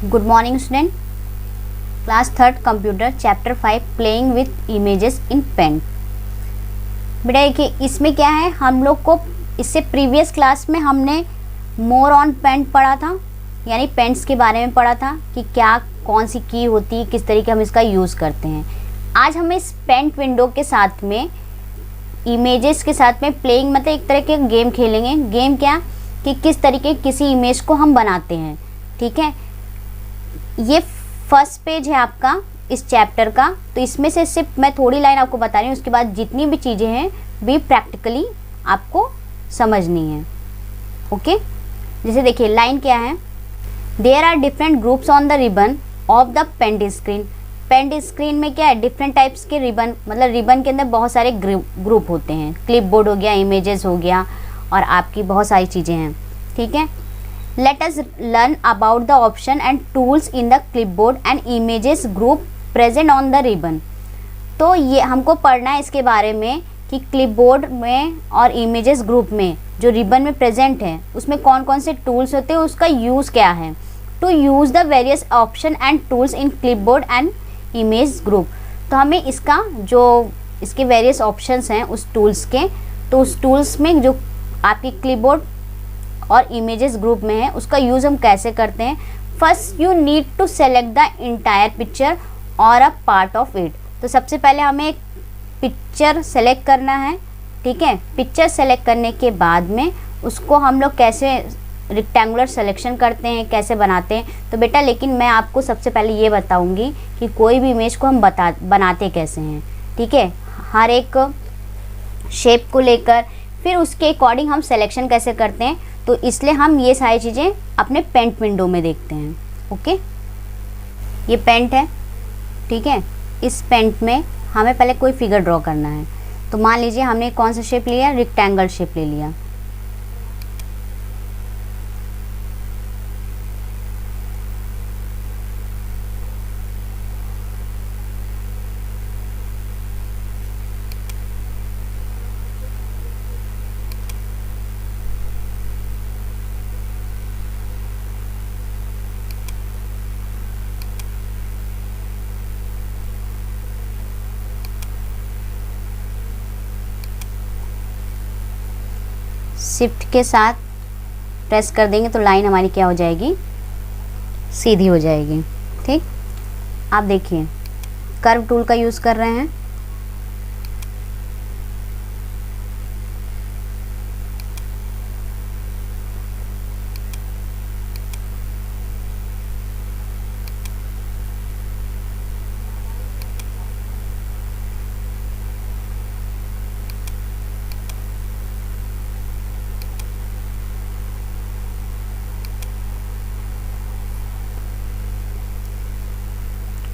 Good morning student, class third computer chapter 5 playing with images in paint. बेटा देखिए इसमें क्या है, हम लोग को इससे प्रीवियस क्लास में हमने मोर ऑन पेंट पढ़ा था, यानी पेंट्स के बारे में पढ़ा था कि क्या कौन सी की होती है, किस तरीके हम इसका यूज़ करते हैं। आज हम इस पेंट विंडो के साथ में इमेजेस के साथ में प्लेइंग मतलब एक तरह के गेम खेलेंगे। गेम क्या कि किस तरीके किसी इमेज को हम बनाते हैं। ठीक है, ये फर्स्ट पेज है आपका इस चैप्टर का, तो इसमें से सिर्फ मैं थोड़ी लाइन आपको बता रही हूँ, उसके बाद जितनी भी चीज़ें हैं भी प्रैक्टिकली आपको समझनी है। ओके, जैसे देखिए लाइन क्या है, there are different groups on the ribbon of the paint screen. Paint screen में क्या है, डिफरेंट टाइप्स के रिबन, मतलब रिबन के अंदर बहुत सारे ग्रुप होते हैं। क्लिपबोर्ड हो गया, इमेजेस हो गया और आपकी बहुत सारी चीज़ें हैं। ठीक है, let us learn about the option and tools in the clipboard and images group present on the ribbon। तो ये हमको पढ़ना है इसके बारे में कि क्लिपबोर्ड में और इमेजेस ग्रुप में जो रिबन में प्रेजेंट है उसमें कौन कौन से टूल्स होते हैं, उसका यूज़ क्या है। To use the various option and tools in clipboard and image group. तो हमें इसका जो इसके वेरियस ऑप्शंस हैं उस टूल्स के, तो उस टूल्स में जो आपकी क्लिपबोर्ड और इमेजेस ग्रुप में है उसका यूज़ हम कैसे करते हैं। First you need to select the entire picture और अ पार्ट ऑफ इट। तो सबसे पहले हमें एक पिक्चर सेलेक्ट करना है। ठीक है, पिक्चर सेलेक्ट करने के बाद में उसको हम लोग कैसे रेक्टेंगुलर सिलेक्शन करते हैं, कैसे बनाते हैं। तो बेटा लेकिन मैं आपको सबसे पहले ये बताऊंगी कि कोई भी इमेज को हम बनाते कैसे हैं। ठीक है, हर एक शेप को लेकर फिर उसके अकॉर्डिंग हम सिलेक्शन कैसे करते हैं, तो इसलिए हम ये सारी चीज़ें अपने पेंट विंडो में देखते हैं। ओके, ये पेंट है। ठीक है, इस पेंट में हमें पहले कोई फिगर ड्रॉ करना है। तो मान लीजिए हमने कौन सा शेप लिया, रेक्टेंगल शेप ले लिया। शिफ्ट के साथ प्रेस कर देंगे तो लाइन हमारी क्या हो जाएगी, सीधी हो जाएगी। ठीक, आप देखिए कर्व टूल का यूज़ कर रहे हैं।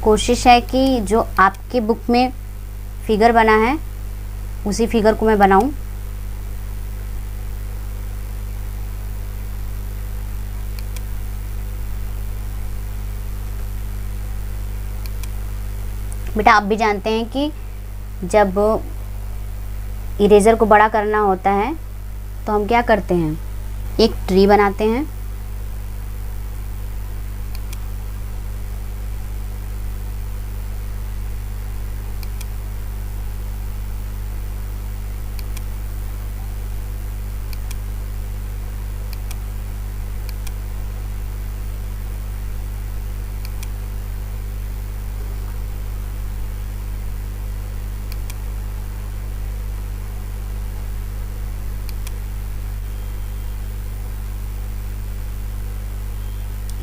कोशिश है कि जो आपके बुक में फिगर बना है उसी फिगर को मैं बनाऊं। बेटा आप भी जानते हैं कि जब इरेज़र को बड़ा करना होता है तो हम क्या करते हैं, एक ट्री बनाते हैं।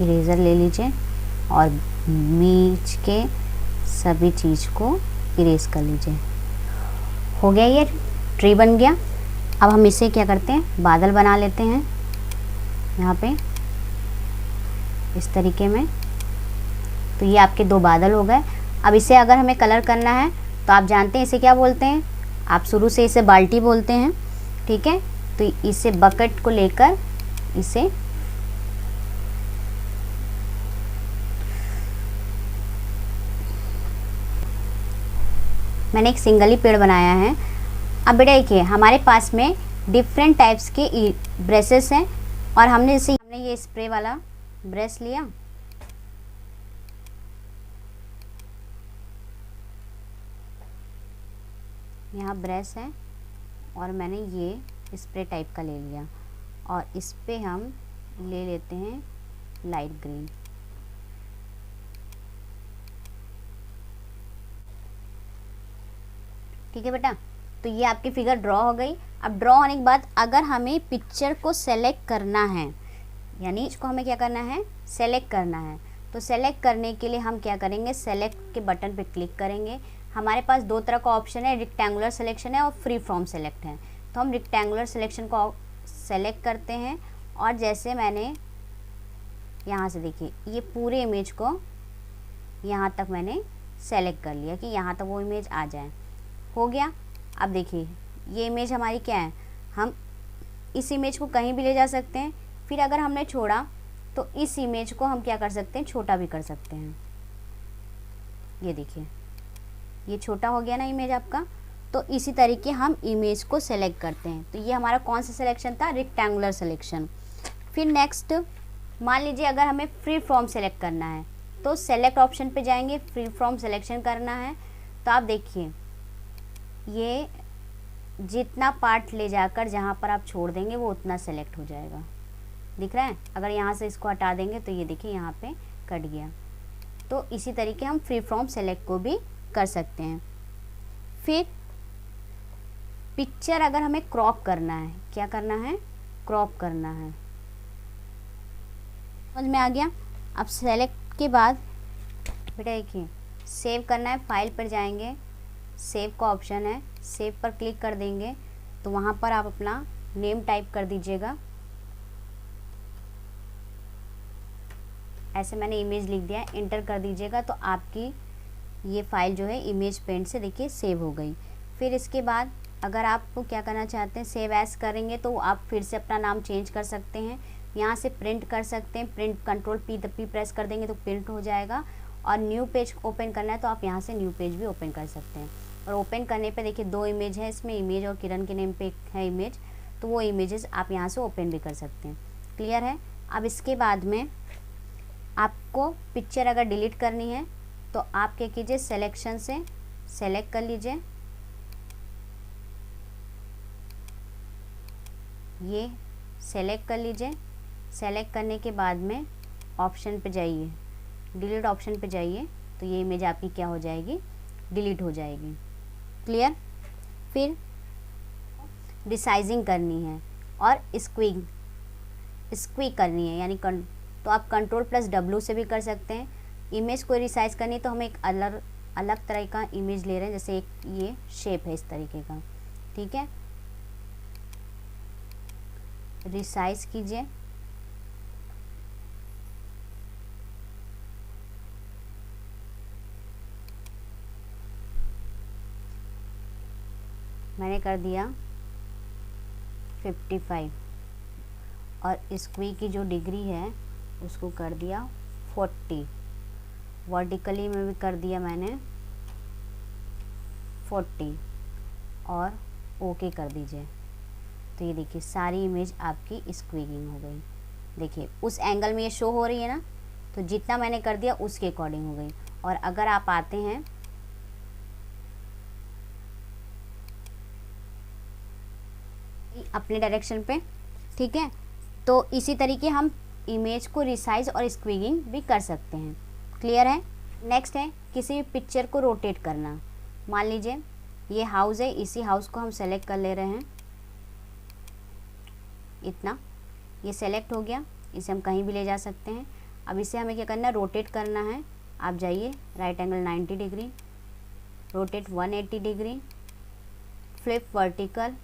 इरेज़र ले लीजिए और बीच के सभी चीज़ को इरेज कर लीजिए। हो गया, ये ट्री बन गया। अब हम इसे क्या करते हैं, बादल बना लेते हैं यहाँ पे इस तरीके में। तो ये आपके दो बादल हो गए। अब इसे अगर हमें कलर करना है तो आप जानते हैं इसे क्या बोलते हैं, आप शुरू से इसे बाल्टी बोलते हैं। ठीक है, तो इसे बकेट को लेकर इसे मैंने एक सिंगल ही पेड़ बनाया है। अब बेटा देखिए हमारे पास में डिफरेंट टाइप्स के ब्रशेस हैं और हमने ये स्प्रे वाला ब्रश लिया यहाँ ब्रश है और मैंने ये स्प्रे टाइप का ले लिया और इस पे हम ले लेते हैं लाइट ग्रीन। ठीक है बेटा, तो ये आपकी फिगर ड्रॉ हो गई। अब ड्रॉ होने के बाद अगर हमें पिक्चर को सेलेक्ट करना है, यानी इसको हमें क्या करना है, सेलेक्ट करना है, तो सेलेक्ट करने के लिए हम क्या करेंगे, सेलेक्ट के बटन पे क्लिक करेंगे। हमारे पास दो तरह का ऑप्शन है, रेक्टेंगुलर सिलेक्शन है और फ्री फॉर्म सेलेक्ट है। तो हम रेक्टेंगुलर सिलेक्शन को सेलेक्ट करते हैं और जैसे मैंने यहाँ से देखिए ये पूरे इमेज को यहाँ तक मैंने सेलेक्ट कर लिया कि यहाँ तक वो इमेज आ जाए। हो गया। अब देखिए ये इमेज हमारी क्या है, हम इस इमेज को कहीं भी ले जा सकते हैं। फिर अगर हमने छोड़ा तो इस इमेज को हम क्या कर सकते हैं, छोटा भी कर सकते हैं। ये देखिए ये छोटा हो गया ना इमेज आपका। तो इसी तरीके हम इमेज को सेलेक्ट करते हैं। तो ये हमारा कौन सा सिलेक्शन था, रेक्टेंगुलर सिलेक्शन। फिर नेक्स्ट मान लीजिए अगर हमें फ्री फॉर्म सेलेक्ट करना है तो सेलेक्ट ऑप्शन पे जाएंगे, फ्री फॉर्म सिलेक्शन करना है। तो आप देखिए ये जितना पार्ट ले जाकर जहाँ पर आप छोड़ देंगे वो उतना सेलेक्ट हो जाएगा। दिख रहा है, अगर यहाँ से इसको हटा देंगे तो ये देखिए यहाँ पे कट गया। तो इसी तरीके हम फ्री फॉर्म सेलेक्ट को भी कर सकते हैं। फिर पिक्चर अगर हमें क्रॉप करना है, क्या करना है, क्रॉप करना है। समझ में आ गया। अब सेलेक्ट के बाद बेटा देखिए सेव करना है, फाइल पर जाएंगे, सेव का ऑप्शन है, सेव पर क्लिक कर देंगे तो वहाँ पर आप अपना नेम टाइप कर दीजिएगा। ऐसे मैंने इमेज लिख दिया, इंटर कर दीजिएगा तो आपकी ये फाइल जो है इमेज पेंट से देखिए सेव हो गई। फिर इसके बाद अगर आपको क्या करना चाहते हैं, सेव एज करेंगे तो आप फिर से अपना नाम चेंज कर सकते हैं। यहाँ से प्रिंट कर सकते हैं, प्रिंट कंट्रोल पी प्रेस कर देंगे तो प्रिंट हो जाएगा। और न्यू पेज ओपन करना है तो आप यहाँ से न्यू पेज भी ओपन कर सकते हैं। और ओपन करने पे देखिए दो इमेज है इसमें, इमेज और किरण के नेम पे है इमेज, तो वो इमेजेस आप यहाँ से ओपन भी कर सकते हैं। क्लियर है। अब इसके बाद में आपको पिक्चर अगर डिलीट करनी है तो आप क्या कीजिए, सिलेक्शन से सेलेक्ट कर लीजिए, ये सेलेक्ट कर लीजिए। सेलेक्ट करने के बाद में ऑप्शन पे जाइए, डिलीट ऑप्शन पे जाइए तो ये इमेज आपकी क्या हो जाएगी, डिलीट हो जाएगी। क्लियर। फिर रिसाइजिंग करनी है और स्क्वीक करनी है, यानी तो आप Ctrl+W से भी कर सकते हैं। इमेज को रिसाइज करनी तो हम एक अलग तरह का इमेज ले रहे हैं, जैसे एक ये शेप है इस तरीके का। ठीक है, रिसाइज कीजिए। मैंने कर दिया 55 और स्क्वी की जो डिग्री है उसको कर दिया 40। वर्टिकली में भी कर दिया मैंने 40 और ओके कर दीजिए। तो ये देखिए सारी इमेज आपकी स्क्वीगिंग हो गई। देखिए उस एंगल में ये शो हो रही है ना, तो जितना मैंने कर दिया उसके अकॉर्डिंग हो गई। और अगर आप आते हैं अपने डायरेक्शन पे, ठीक है, तो इसी तरीके हम इमेज को रिसाइज और स्क्वीगिंग भी कर सकते हैं। क्लियर है। नेक्स्ट है किसी भी पिक्चर को रोटेट करना। मान लीजिए ये हाउस है, इसी हाउस को हम सेलेक्ट कर ले रहे हैं, इतना ये सेलेक्ट हो गया, इसे हम कहीं भी ले जा सकते हैं। अब इसे हमें क्या करना है, रोटेट करना है। आप जाइए right angle 90 degree, rotate 180 degree, flip vertical,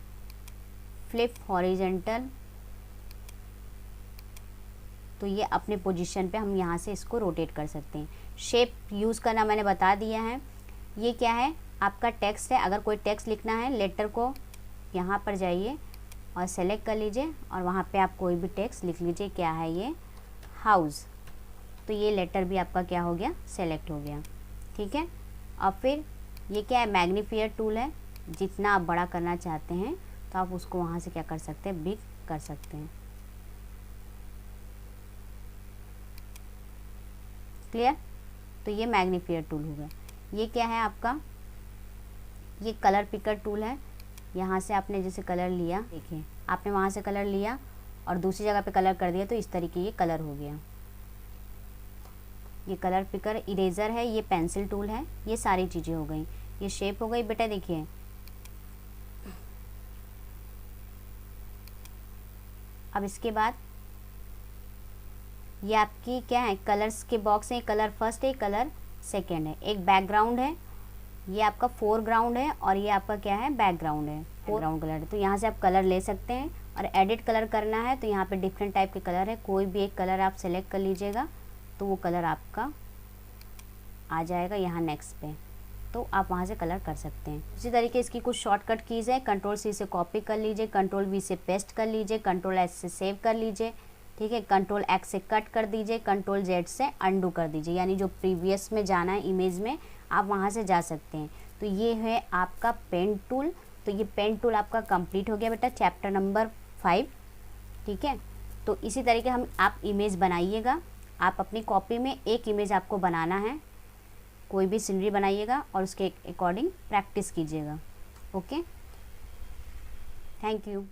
flip horizontal. तो ये अपने पोजीशन पे हम यहाँ से इसको रोटेट कर सकते हैं। शेप यूज़ करना मैंने बता दिया है। ये क्या है, आपका टेक्स्ट है। अगर कोई टेक्स्ट लिखना है, लेटर को यहाँ पर जाइए और सेलेक्ट कर लीजिए और वहाँ पे आप कोई भी टेक्स्ट लिख लीजिए। क्या है ये, हाउस। तो ये लेटर भी आपका क्या हो गया, सेलेक्ट हो गया। ठीक है। और फिर ये क्या है, मैग्नीफायर टूल है। जितना आप बड़ा करना चाहते हैं तो आप उसको वहाँ से क्या कर सकते हैं, बिग कर सकते हैं। क्लियर। तो ये मैग्नीफायर टूल हो गया। ये क्या है आपका ये कलर पिकर टूल है। यहाँ से आपने जैसे कलर लिया, देखिए आपने वहाँ से कलर लिया और दूसरी जगह पे कलर कर दिया तो इस तरीके ये कलर हो गया। ये कलर पिकर, इरेज़र है, ये पेंसिल टूल है, ये सारी चीज़ें हो गई। ये शेप हो गई बेटा, देखिए अब इसके बाद ये आपकी क्या है, कलर्स के बॉक्स है। कलर फर्स्ट है, कलर सेकंड है, एक बैकग्राउंड है, ये आपका फोरग्राउंड है और ये आपका क्या है, बैकग्राउंड है, फोरग्राउंड कलर है। तो यहाँ से आप कलर ले सकते हैं और एडिट कलर करना है तो यहाँ पे डिफरेंट टाइप के कलर है, कोई भी एक कलर आप सेलेक्ट कर लीजिएगा तो वो कलर आपका आ जाएगा यहाँ नेक्स्ट पे, तो आप वहाँ से कलर कर सकते हैं। इसी तरीके इसकी कुछ शॉर्टकट कीज़ है, कंट्रोल सी से कॉपी कर लीजिए, कंट्रोल वी से पेस्ट कर लीजिए, कंट्रोल एस से सेव कर लीजिए, ठीक है, कंट्रोल एक्स से कट कर दीजिए, कंट्रोल जेड से अंडू कर दीजिए, यानी जो प्रीवियस में जाना है इमेज में आप वहाँ से जा सकते हैं। तो ये है आपका पेन टूल। तो ये पेन टूल आपका कंप्लीट हो गया बेटा, चैप्टर नंबर 5, ठीक है। तो इसी तरीके आप इमेज बनाइएगा। आप अपनी कॉपी में एक इमेज आपको बनाना है, कोई भी सीनरी बनाइएगा और उसके अकॉर्डिंग प्रैक्टिस कीजिएगा। Okay, thank you.